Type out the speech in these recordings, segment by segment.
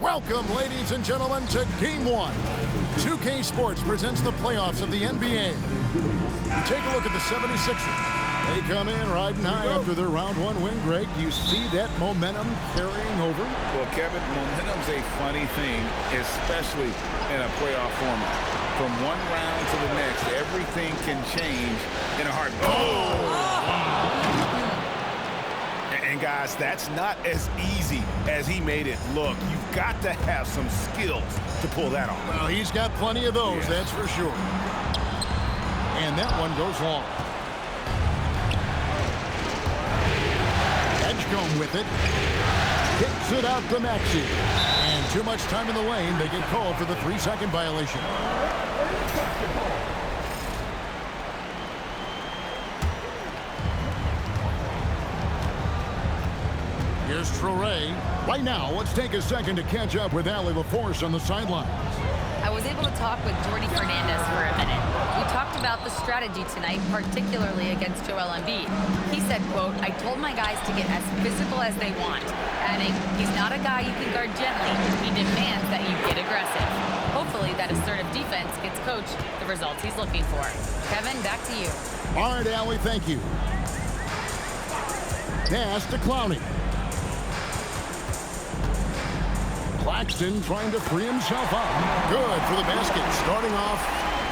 Welcome, ladies and gentlemen, to Game 1. 2K Sports presents the playoffs of the NBA. You take a look at the 76ers. They come in riding high after their round one win. Greg, you see that momentum carrying over? Well, Kevin, momentum's a funny thing, especially in a playoff format. From one round to the next, everything can change in a heartbeat. And guys, that's not as easy as he made it look. You've got to have some skills to pull that off. Well, he's got plenty of those, that's for sure. And that one goes long. Edgecombe with it. Kicks it out to Maxey. And too much time in the lane. They get called for the 3-second violation. Here's Traore. Right now, let's take a second to catch up with Allie LaForce on the sidelines. I was able to talk with Jordi Fernandez for a minute. We talked about the strategy tonight, particularly against Joel Embiid. He said, quote, "I told my guys to get as physical as they want," adding, "He's not a guy you can guard gently. He demands that you get aggressive." Hopefully that assertive defense gets Coach the results he's looking for. Kevin, back to you. All right, Allie, thank you. Pass to Clowney. Claxton trying to free himself up. Good for the basket. Starting off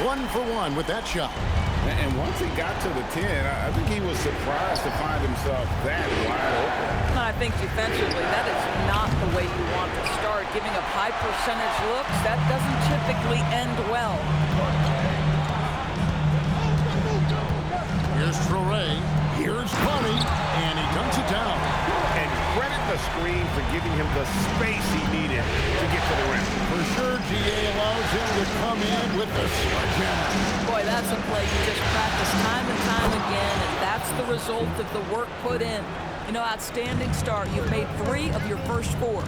1 for 1 with that shot. And once he got to the 10, I think he was surprised to find himself that wide open. I think defensively, that is not the way you want to start. Giving up high percentage looks, that doesn't typically end well. Here's Traore. Here's Coney. And he dunks it down. And credit the screen for giving him the space he needed to get to the rim. For sure, GA allows him to come in with the sledgehammer. Boy, that's a play you just practice time and time again, and that's the result of the work put in. You know, outstanding start. You've made 3 of your first 4.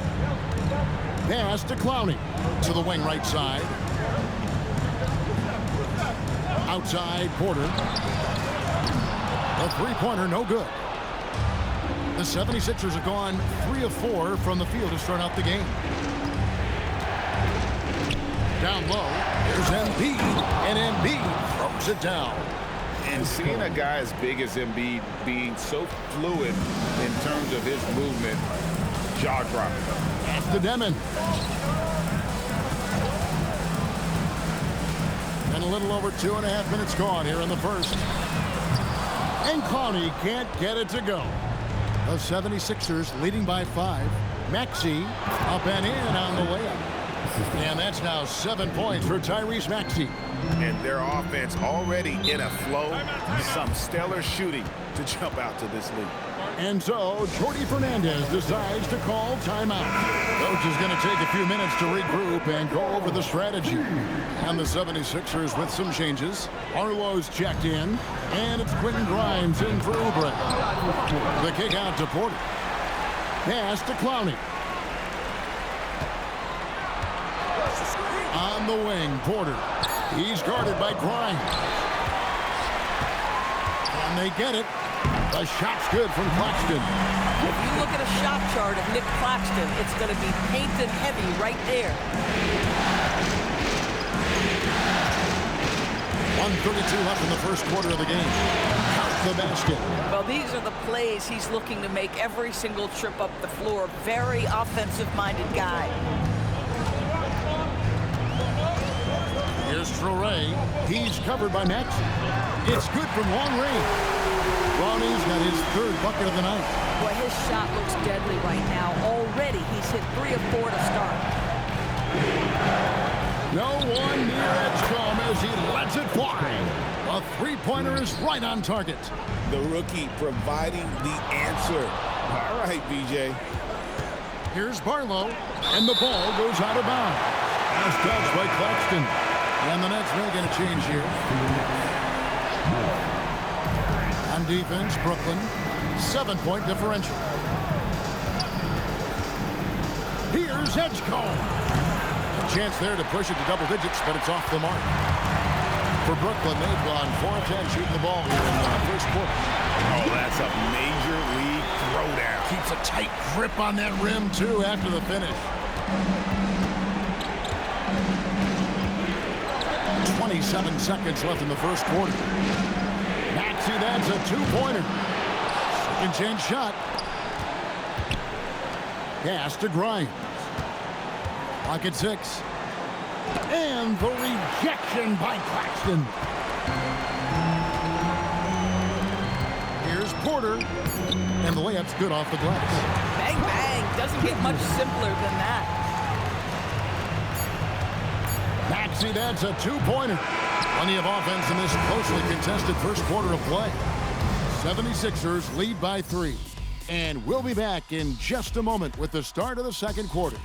Pass to Clowney. To the wing right side. Outside, Porter. A three-pointer, no good. The 76ers have gone 3 of 4 from the field to start out the game. Down low, there's Embiid, and Embiid throws it down. And seeing a guy as big as Embiid being so fluid in terms of his movement, jaw-dropping. Pass to Demon. And a little over 2.5 minutes gone here in the first. And Clowney can't get it to go. The 76ers leading by 5. Maxey up and in on the layup. And that's now 7 points for Tyrese Maxey. And their offense already in a flow. Some stellar shooting to jump out to this lead. And so, Jordi Fernandez decides to call timeout. Coach is going to take a few minutes to regroup and go over the strategy. And the 76ers with some changes. Arlo's checked in, and it's Quentin Grimes in for Oubre. The kick out to Porter. Pass to Clowney. On the wing, Porter. He's guarded by Grimes. And they get it. The shot's good from Claxton. If you look at a shot chart of Nick Claxton, it's going to be painted heavy right there. 1:32 left in the first quarter of the game. Count the basket. Well, these are the plays he's looking to make every single trip up the floor. Very offensive-minded guy. Here's Traore. He's covered by Maxey. It's good from long range. Ronnie's got his 3rd bucket of the night. Boy, his shot looks deadly right now. Already, he's hit 3 of 4 to start. No one near Edgecombe as he lets it fly. A 3-pointer is right on target. The rookie providing the answer. All right, BJ. Here's Barlow, and the ball goes out of bounds. Pass touched by Claxton. And the Nets making a change here. On defense, Brooklyn, 7-point differential. Here's Edgecombe. A chance there to push it to double digits, but it's off the mark. For Brooklyn, they've gone 4 of 10 shooting the ball here in the first quarter. Oh, that's a major league throwdown. Keeps a tight grip on that rim, too, after the finish. 27 seconds left in the first quarter. Maxey, that's a two-pointer. Second chance shot. Pass to Grimes. Clock at 6. And the rejection by Claxton. Here's Porter. And the layup's good off the glass. Bang, bang. Doesn't get much simpler than that. Maxey, that's a two-pointer. Plenty of offense in this closely contested first quarter of play. 76ers lead by 3. And we'll be back in just a moment with the start of the second quarter.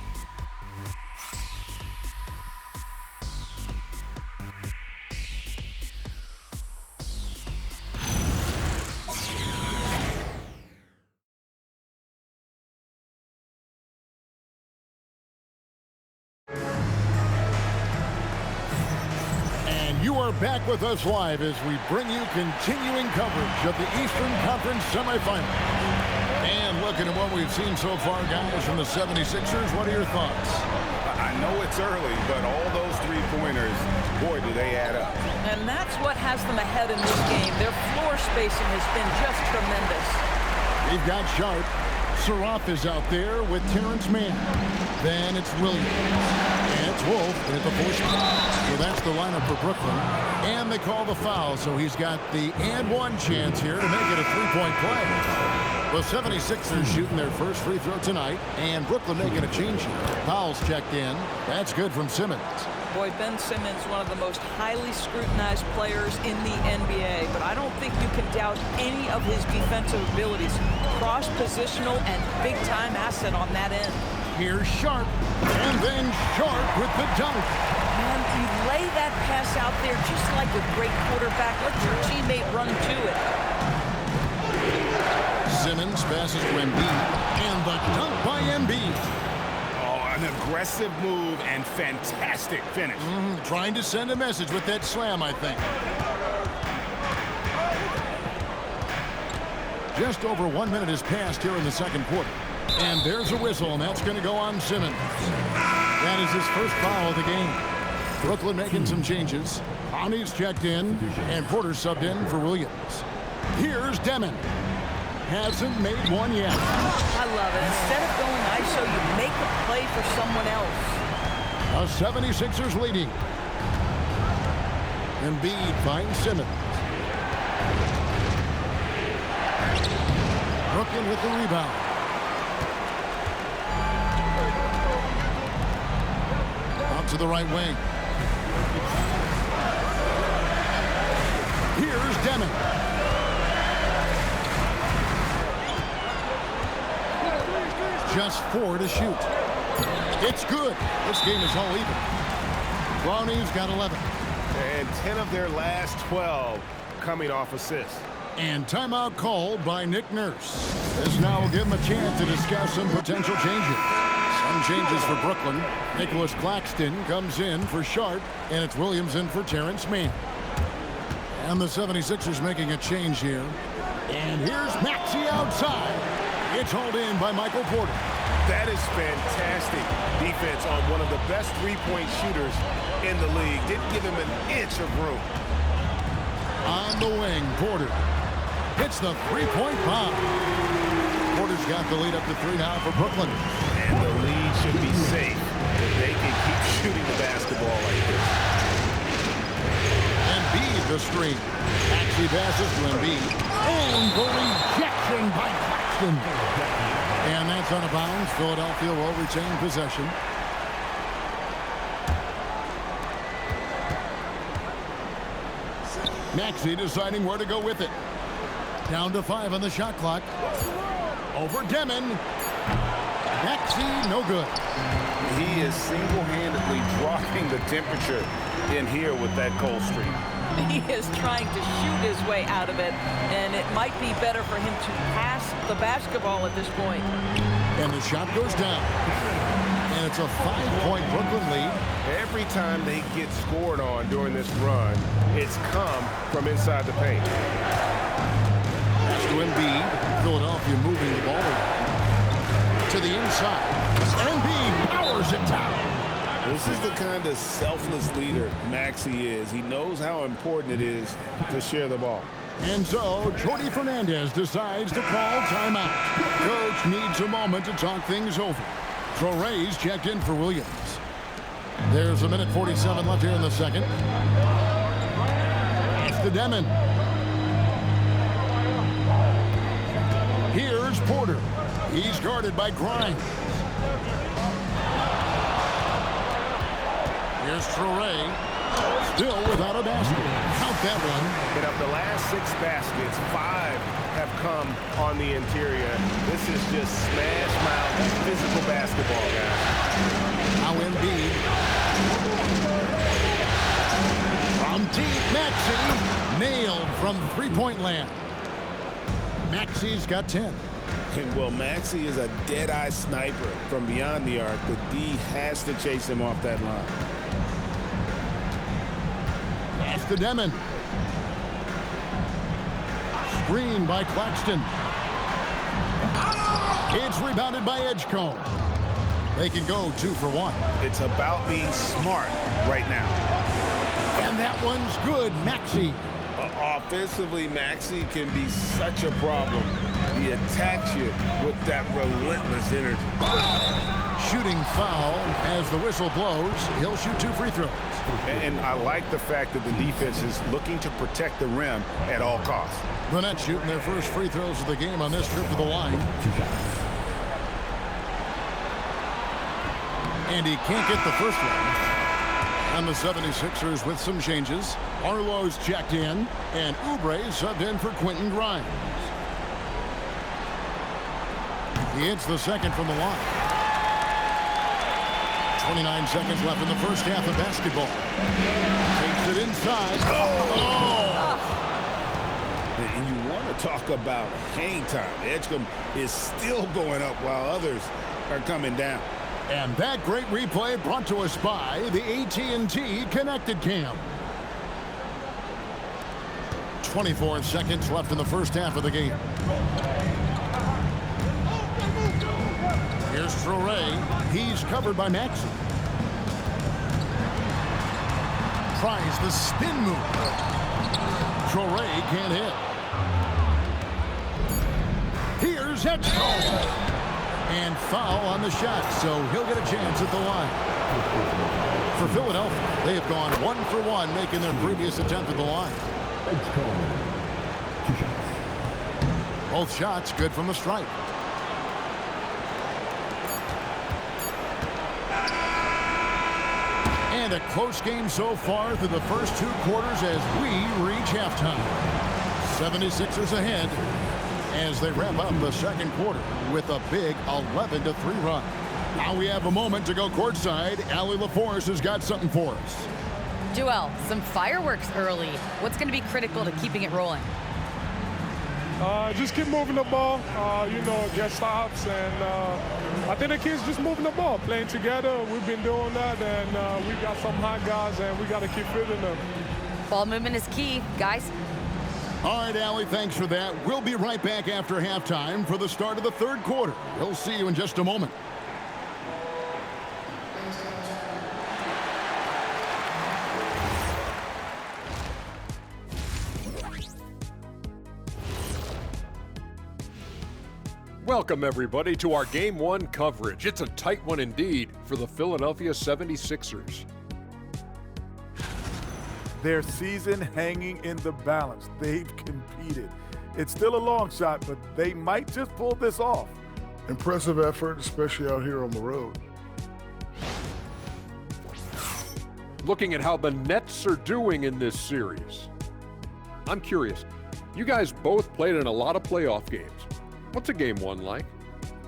You are back with us live as we bring you continuing coverage of the Eastern Conference semifinals. And looking at what we've seen so far, guys, from the 76ers, what are your thoughts? I know it's early, but all those three-pointers, boy, do they add up. And that's what has them ahead in this game. Their floor spacing has been just tremendous. We've got Sharp. Surratt is out there with Terrence Mann. Then it's Williams. And it's Wolf at the fourth spot. So that's the lineup for Brooklyn. And they call the foul, so he's got the and-one chance here to make it a three-point play. The 76ers shooting their first free throw tonight, and Brooklyn making a change here. Fouls checked in. That's good from Simmons. Boy, Ben Simmons, one of the most highly scrutinized players in the NBA, but I don't think you can doubt any of his defensive abilities. Cross-positional and big-time asset on that end. Here's Sharp, and then Sharp with the dunk. Man, you lay that pass out there just like a great quarterback. Let your teammate run to it. Simmons passes to Embiid, and the dunk by Embiid. An aggressive move and fantastic finish. Trying to send a message with that slam, I think. Just over 1 minute has passed here in the second quarter. And there's a whistle, and that's going to go on Simmons. That is his first foul of the game. Brooklyn making some changes. Connie's checked in, and Porter subbed in for Williams. Here's Demon. Hasn't made one yet. I love it. Instead of going ISO, you make a play for someone else. The 76ers leading. Embiid finds Simmons. Brooklyn with the rebound. Out to the right wing. Here's Demon. Just 4 to shoot. It's good. This game is all even. Brownie's got 11. And 10 of their last 12 coming off assists. And timeout called by Nick Nurse. This now will give him a chance to discuss some potential changes. Some changes for Brooklyn. Nicholas Claxton comes in for Sharp, and it's Williams in for Terrence Mann. And the 76ers making a change here. And here's Maxey outside. It's hauled in by Michael Porter. That is fantastic defense on one of the best three-point shooters in the league. Didn't give him an inch of room. On the wing, Porter hits the three-point bomb. Porter's got the lead up to 3 now for Brooklyn. And the lead should be safe if they can keep shooting the basketball like this. Embiid the screen. Maxey passes to Embiid. And the rejection by Claxton. And that's out of bounds. Philadelphia will retain possession. Maxey deciding where to go with it. Down to 5 on the shot clock. Over Demon. Maxey, no good. He is single-handedly dropping the temperature in here with that cold streak. He is trying to shoot his way out of it, and it might be better for him to pass the basketball at this point. And the shot goes down. And it's a 5-point Brooklyn lead. Every time they get scored on during this run, it's come from inside the paint. That's to Embiid. Philadelphia moving the ball to the inside. Embiid powers it down. This is the kind of selfless leader Maxey is. He knows how important it is to share the ball. And so, Jordy Fernandez decides to call timeout. Coach needs a moment to talk things over. Torres checked in for Williams. There's a minute 47 left here in the second. It's to Demon. Here's Porter. He's guarded by Grimes. Here's Torres. Still without a basket. Count that one. But of the last 6 baskets, 5 have come on the interior. This is just smash mouth physical basketball, guys. Now Embiid. From deep, Maxey. Nailed from three-point land. Maxey's got 10. And well, Maxey is a dead-eye sniper from beyond the arc. The D has to chase him off that line. Pass to Demon. Screen by Claxton. It's rebounded by Edgecombe. They can go 2 for 1. It's about being smart right now. And that one's good, Maxey. Offensively, Maxey can be such a problem. He attacks you with that relentless energy. Shooting foul as the whistle blows. He'll shoot 2 free throws. And I like the fact that the defense is looking to protect the rim at all costs. The Nets shooting their first free throws of the game on this trip to the line. And he can't get the first one. And the 76ers with some changes. Arlo's checked in, and Oubre subbed in for Quentin Grimes. He hits the second from the line. 29 seconds left in the first half of basketball. Takes it inside. Oh! And you want to talk about hang time. Edgecombe is still going up while others are coming down. And that great replay brought to us by the AT&T Connected Cam. 24 seconds left in the first half of the game. Here's Torres. He's covered by Maxey. Tries the spin move. Torres can't hit. Here's Edgecombe. And foul on the shot, so he'll get a chance at the line. For Philadelphia, they have gone 1 for 1, making their previous attempt at the line. Both shots good from the stripe. And a close game so far through the first 2 quarters as we reach halftime. 76ers ahead as they wrap up the second quarter with a big 11-3 run. Now we have a moment to go courtside. Allie LaForce has got something for us. Joel, some fireworks early. What's going to be critical to keeping it rolling? Just keep moving the ball, get stops, and I think the kids just moving the ball, playing together. We've been doing that, and we got some hot guys, and we got to keep fitting them. Ball movement is key, guys. All right, Allie, thanks for that. We'll be right back after halftime for the start of the third quarter. We'll see you in just a moment. Welcome, everybody, to our Game 1 coverage. It's a tight one indeed for the Philadelphia 76ers. Their season hanging in the balance. They've competed. It's still a long shot, but they might just pull this off. Impressive effort, especially out here on the road. Looking at how the Nets are doing in this series. I'm curious. You guys both played in a lot of playoff games. What's a Game 1 like?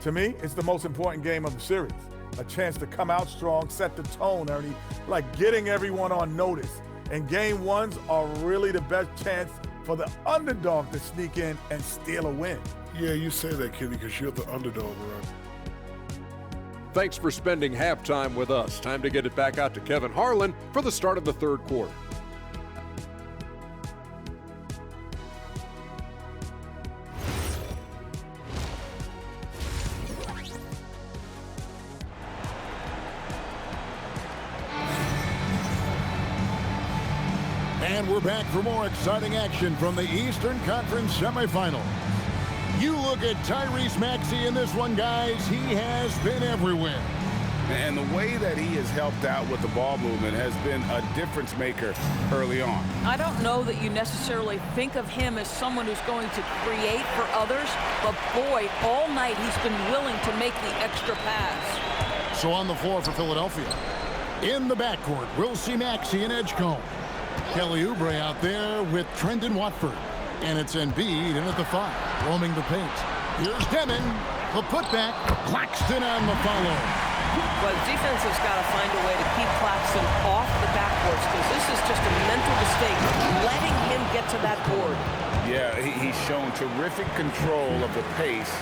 To me, it's the most important game of the series. A chance to come out strong, set the tone, Ernie, like getting everyone on notice. And Game 1s are really the best chance for the underdog to sneak in and steal a win. Yeah, you say that, Kenny, because you're the underdog, right? Thanks for spending halftime with us. Time to get it back out to Kevin Harlan for the start of the third quarter. And we're back for more exciting action from the Eastern Conference semifinals. You look at Tyrese Maxey in this one, guys. He has been everywhere. And the way that he has helped out with the ball movement has been a difference maker early on. I don't know that you necessarily think of him as someone who's going to create for others, but boy, all night he's been willing to make the extra pass. So on the floor for Philadelphia. In the backcourt, we'll see Maxey and Edgecombe. Kelly Oubre out there with Trendon Watford. And it's Embiid in at the 5, roaming the paint. Here's Demon, the putback, Claxton on the follow. But defense has got to find a way to keep Claxton off the backboards, because this is just a mental mistake, letting him get to that board. Yeah, he's shown terrific control of the pace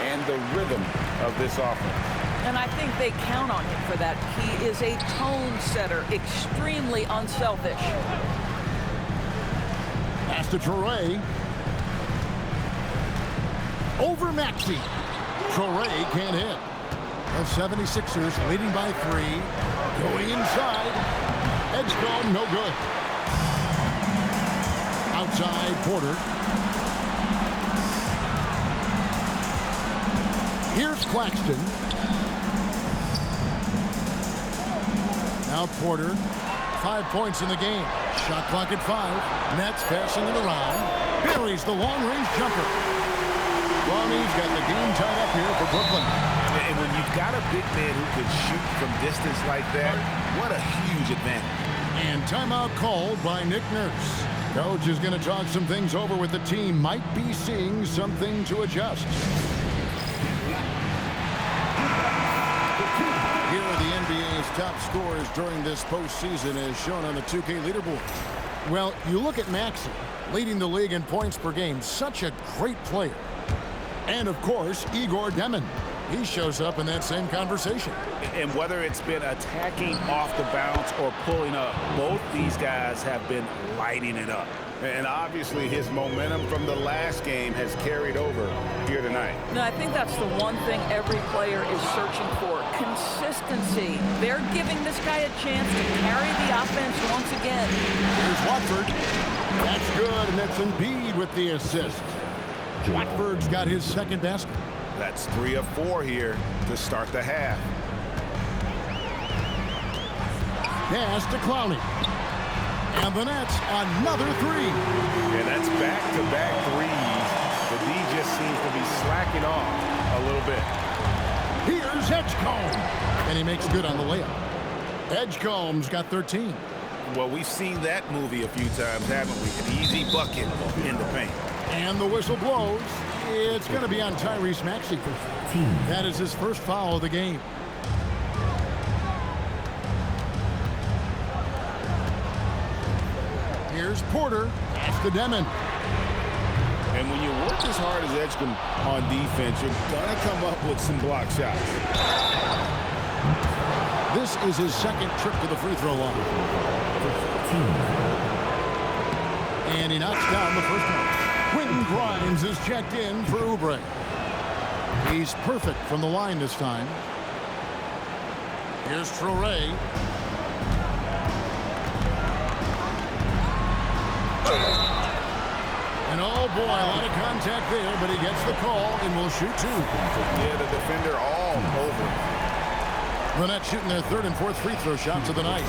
and the rhythm of this offense. And I think they count on him for that. He is a tone setter, extremely unselfish. Pass to Traore. Over Maxey. Traore can't hit. The 76ers leading by 3. Going inside. Edgecombe, no good. Outside, Porter. Here's Claxton. Now Porter. 5 points in the game. Shot clock at 5. Nets passing it around. Buries the long-range jumper. Lonnie's got the game tied up here for Brooklyn. And when you've got a big man who can shoot from distance like that, what a huge advantage. And timeout called by Nick Nurse. Coach is going to talk some things over with the team. Might be seeing something to adjust. Here are the NBA's top scorers during this postseason as shown on the 2K leaderboard. Well, you look at Maxey, leading the league in points per game. Such a great player. And, of course, Igor Demon. He shows up in that same conversation. And whether it's been attacking off the bounce or pulling up, both these guys have been lighting it up. And obviously his momentum from the last game has carried over here tonight. No, I think that's the one thing every player is searching for. Consistency. They're giving this guy a chance to carry the offense once again. Here's Watford. That's good, and that's Embiid with the assist. Watford's got his second basket. That's 3 of 4 here to start the half. Pass to Clowney. And the Nets, another 3. And that's back-to-back threes. The D just seems to be slacking off a little bit. Here's Edgecombe. And he makes good on the layup. Edgecombe's got 13. Well, we've seen that movie a few times, haven't we? An easy bucket in the paint. And the whistle blows. It's going to be on Tyrese Maxey. That is his first foul of the game. Here's Porter. That's the Demon. And when you work as hard as Edgecombe on defense, you're going to come up with some block shots. This is his second trip to the free throw line. And he knocks down the first one. Quentin Grimes is checked in for Oubre. He's perfect from the line this time. Here's Traore. And oh boy, a lot of contact there, but he gets the call and will shoot 2. Yeah, the defender all over. The Nets shooting their third and fourth free throw shots of the night.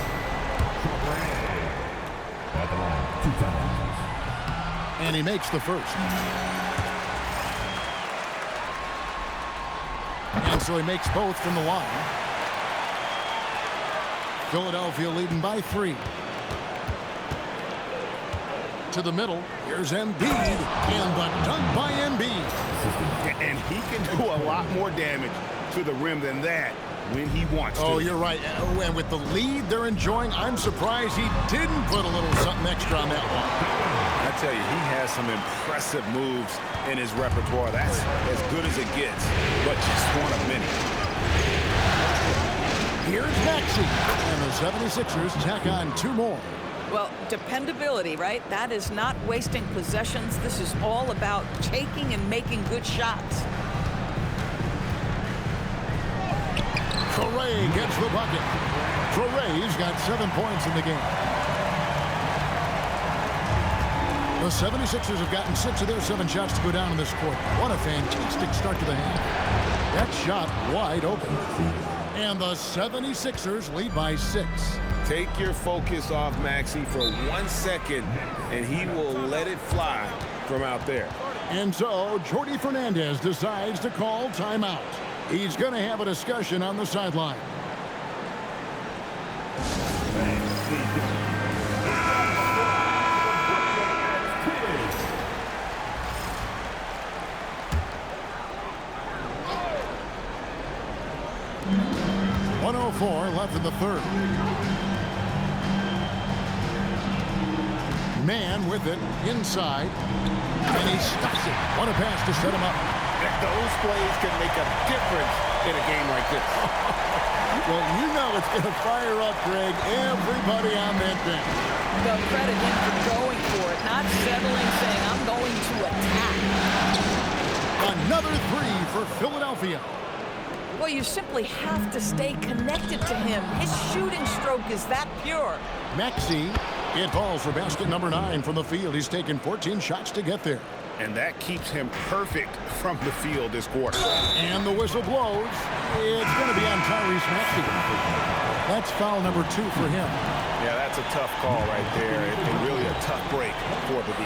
And he makes the first. And so he makes both from the line. Philadelphia leading by 3. To the middle. Here's Embiid. And the dunk by Embiid. And he can do a lot more damage to the rim than that when he wants to. Oh, you're right. And with the lead they're enjoying, I'm surprised he didn't put a little something extra on that one. I tell you, he has some impressive moves in his repertoire. That's as good as it gets, but just one of many. Here's Maxey. And the 76ers tack on 2 more. Well, dependability, right? That is not wasting possessions. This is all about taking and making good shots. Traore gets the bucket. Traore's got 7 points in the game. The 76ers have gotten 6 of their 7 shots to go down in this quarter. What a fantastic start to the half. That shot wide open. And the 76ers lead by 6. Take your focus off Maxey for 1 second, and he will let it fly from out there. And so Jordi Fernandez decides to call timeout. He's going to have a discussion on the sideline. .104 left in the third. Man with it inside, and he stops it. What a pass to set him up. Those plays can make a difference in a game like this. Well, you know it's going to fire up, Greg, everybody on that bench. Well, credit him for going for it, not settling, saying, I'm going to attack. Another 3 for Philadelphia. Well, you simply have to stay connected to him. His shooting stroke is that pure. Maxey, it falls for basket number 9 from the field. He's taken 14 shots to get there. And that keeps him perfect from the field this quarter. And the whistle blows. It's going to be on Tyrese Maxey. That's foul number 2 for him. Yeah, that's a tough call right there, and really a tough break for the D.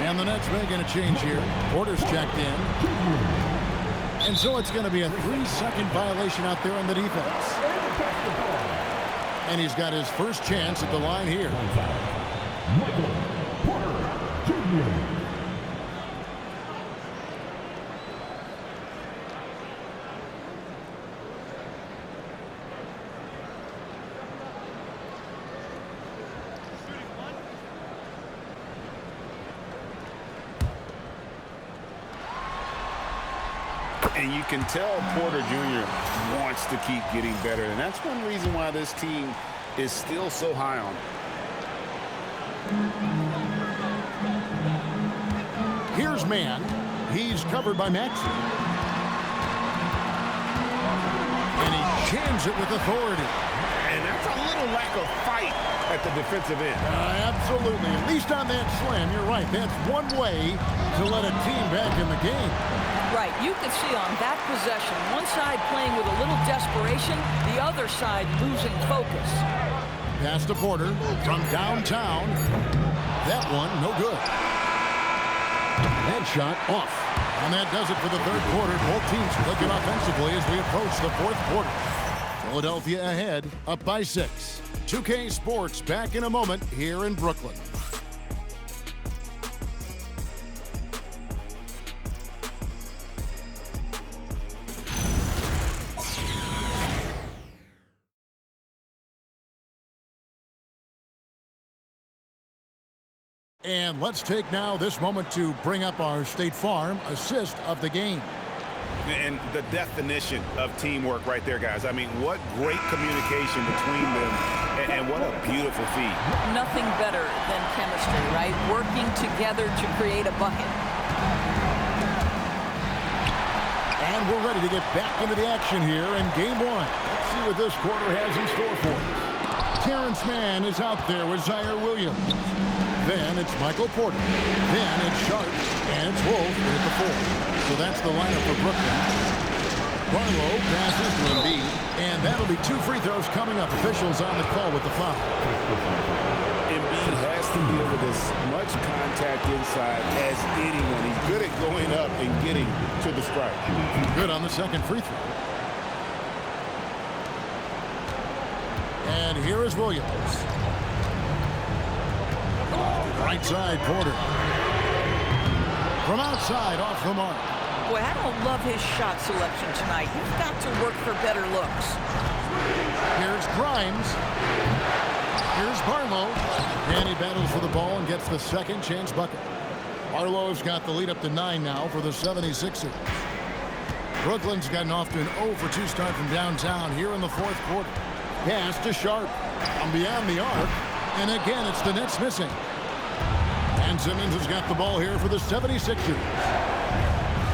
And the Nets making a change here. Porter's checked in. And so it's going to be a 3-second violation out there on the defense. And he's got his first chance at the line here. And you can tell Porter Jr. wants to keep getting better. And that's one reason why this team is still so high on him. Here's man. He's covered by Maxey. And he jams it with authority. And that's a little lack of fight at the defensive end. Absolutely. At least on that slam, you're right. That's one way to let a team back in the game. Right, you can see on that possession, one side playing with a little desperation, the other side losing focus. Pass to Porter from downtown. That one, no good. That shot off. And that does it for the third quarter. Both teams clicking offensively as we approach the fourth quarter. Philadelphia ahead, up by 6. 2K Sports back in a moment here in Brooklyn. And let's take now this moment to bring up our State Farm assist of the game. And the definition of teamwork right there, guys. I mean, what great communication between them, and what a beautiful feed. Nothing better than chemistry, right? Working together to create a bucket. And we're ready to get back into the action here in game 1. Let's see what this quarter has in store for us. Terrence Mann is out there with Zaire Williams. Then it's Michael Porter. Then it's Sharp. And it's Wolf at the 4. So that's the lineup for Brooklyn. Barlow passes to Embiid. And that'll be 2 free throws coming up. Officials on the call with the foul. Embiid has to deal with as much contact inside as anyone. He's good at going up and getting to the strike. Good on the second free throw. And here is Williams. Right side, Porter. From outside, off the mark. Boy, I don't love his shot selection tonight. You've got to work for better looks. Here's Grimes. Here's Barlow. And he battles for the ball and gets the second chance bucket. Barlow's got the lead up to 9 now for the 76ers. Brooklyn's gotten off to an 0-for-2 start from downtown here in the fourth quarter. Pass to Sharp. From beyond the arc. And again, it's the Nets missing. And Simmons has got the ball here for the 76ers.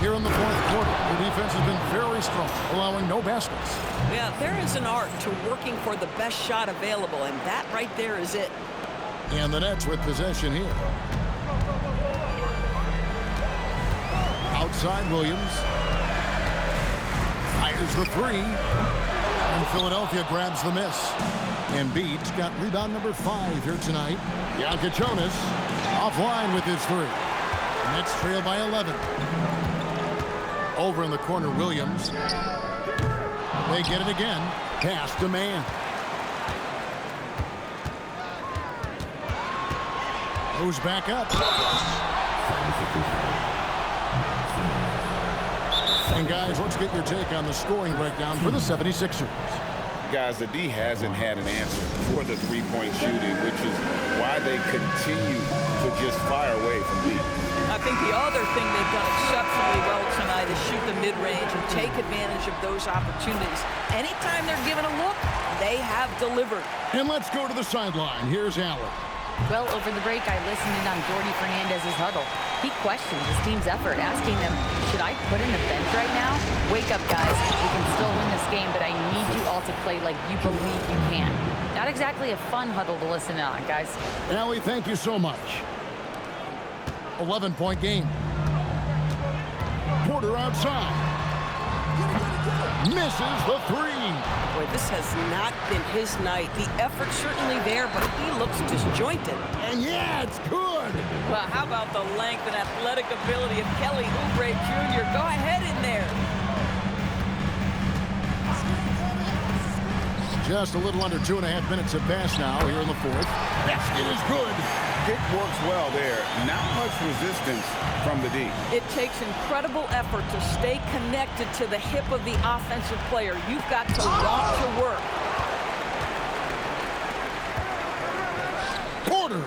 Here in the fourth quarter, the defense has been very strong, allowing no baskets. Yeah, there is an art to working for the best shot available, and that right there is it. And the Nets with possession here. Outside Williams. Fires the three. And Philadelphia grabs the miss. Embiid's got rebound number 5 here tonight. Jonas offline with his three. Nets trail by 11. Over in the corner, Williams. They get it again. Pass to man. Goes back up. And guys, let's get your take on the scoring breakdown for the 76ers. Guys, the D hasn't had an answer for the three-point shooting, which is why they continue to just fire away from deep. I think the other thing they've done exceptionally well tonight is shoot the mid-range and take advantage of those opportunities. Anytime they're given a look, they have delivered. And let's go to the sideline. Here's Allen. Well, over the break, I listened in on Jordy Fernandez's huddle. He questioned his team's effort, asking them, should I put in a bench right now? Wake up, guys. We can still win this game, but I need you all to play like you believe you can. Not exactly a fun huddle to listen in on, guys. Allie, thank you so much. 11-point game. Porter outside. Misses the three. Boy, this has not been his night. The effort's certainly there, but he looks disjointed. And yeah, it's good. Well, how about the length and athletic ability of Kelly Oubre Jr.? Go ahead in there. Just a little under 2.5 minutes have passed now here in the fourth. Basket is good. It works well there. Not much resistance from the D. It takes incredible effort to stay connected to the hip of the offensive player. You've got to want to work. Porter.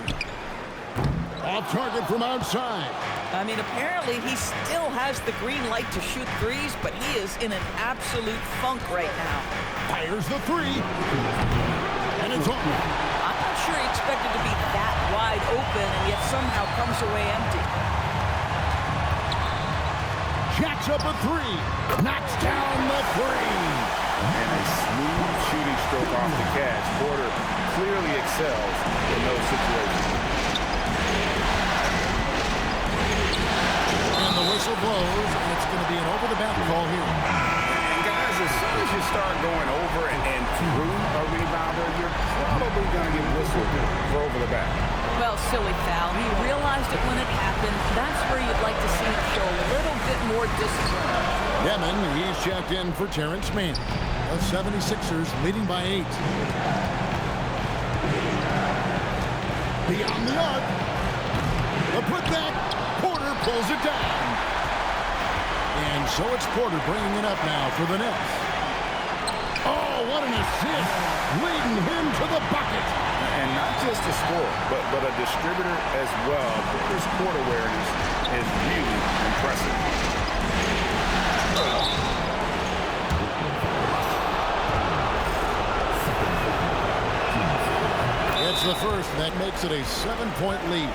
Off target from outside. I mean, apparently he still has the green light to shoot threes, but he is in an absolute funk right now. Fires the three. And it's on. I'm not sure he expected to be that wide open and yet somehow comes away empty. Jacks up a three. Knocks down the three. And a smooth shooting stroke off the catch. Porter clearly excels in those situations. And the whistle blows, and it's going to be an over-the-back call here. And guys, as soon as you start going over and through a rebounder, you're probably going to get whistled for over the back. Well, silly foul. He realized it when it happened. That's where you'd like to see him show a little bit more discipline. Yemen, he's checked in for Terrence Mann. The 76ers leading by 8. Beyond the arc. The putback. Porter pulls it down. And so it's Porter bringing it up now for the Nets. Oh, what an assist. Leading him to the bucket. And not just a scorer, but a distributor as well. Porter's court awareness is really impressive. It's the first. That makes it a 7-point lead.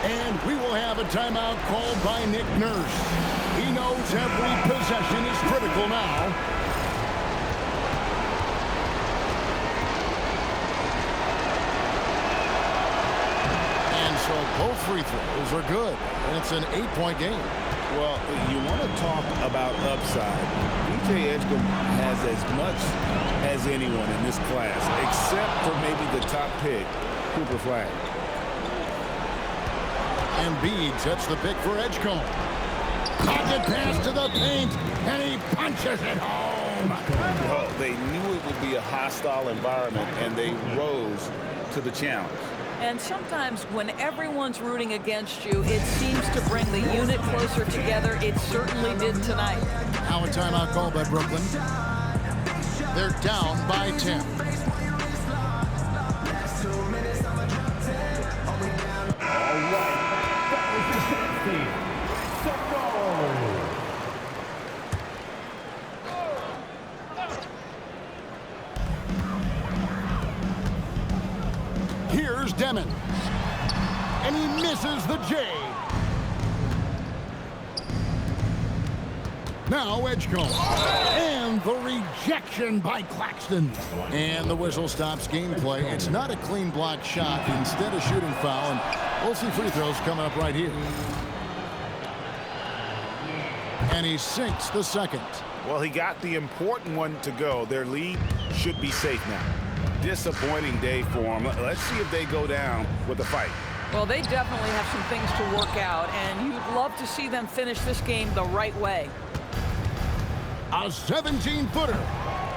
And we will have a timeout called by Nick Nurse. He knows every possession is critical now. And so both free throws are good. And it's an 8-point game. Well, you want to talk about upside. DJ Edgecombe has as much as anyone in this class, except for maybe the top pick, Cooper Flag. Embiid sets the pick for Edgecombe. Pocket pass to the paint, and he punches it home. Well, they knew it would be a hostile environment, and they rose to the challenge. And sometimes when everyone's rooting against you, it seems to bring the unit closer together. It certainly did tonight. Now a timeout call by Brooklyn. They're down by 10. All right. That was the 16. Here's Demon. And he misses the J. Now Edgecombe. And the rejection by Claxton. And the whistle stops gameplay. It's not a clean block shot. Instead of shooting foul. And we'll see free throws coming up right here. And he sinks the second. Well, he got the important one to go. Their lead should be safe now. Disappointing day for them. Let's see if they go down with a fight. Well, they definitely have some things to work out, and you'd love to see them finish this game the right way. A 17-footer.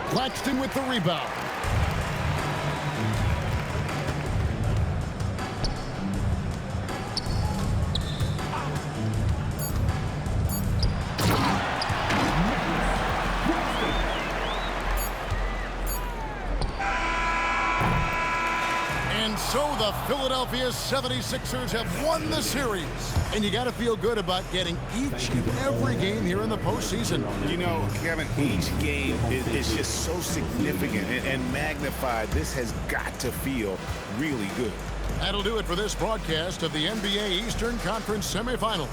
Claxton with the rebound. And so the Philadelphia 76ers have won the series. And you got to feel good about getting each and every game here in the postseason. You know, Kevin, each game is just so significant and magnified. This has got to feel really good. That'll do it for this broadcast of the NBA Eastern Conference semifinals.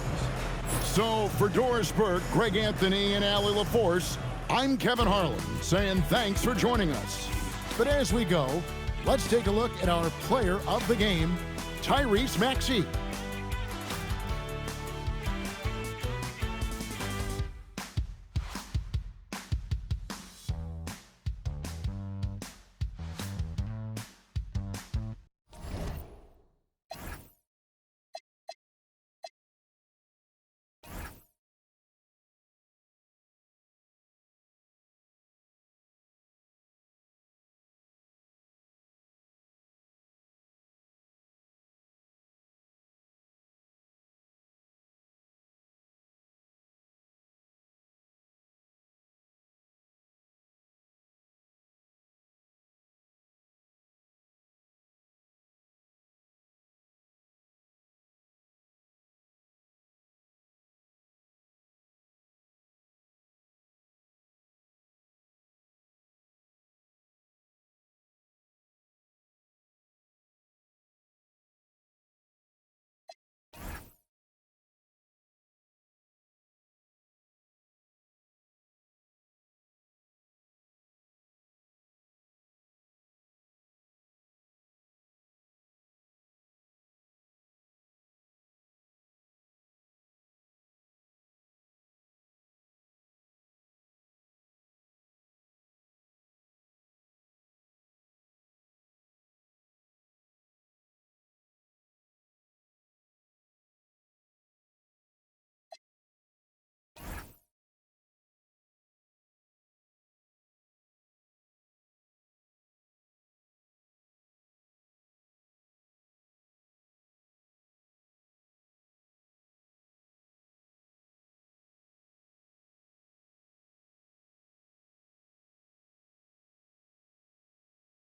So for Doris Burke, Greg Anthony, and Allie LaForce, I'm Kevin Harlan saying thanks for joining us. But as we go, let's take a look at our player of the game, Tyrese Maxey.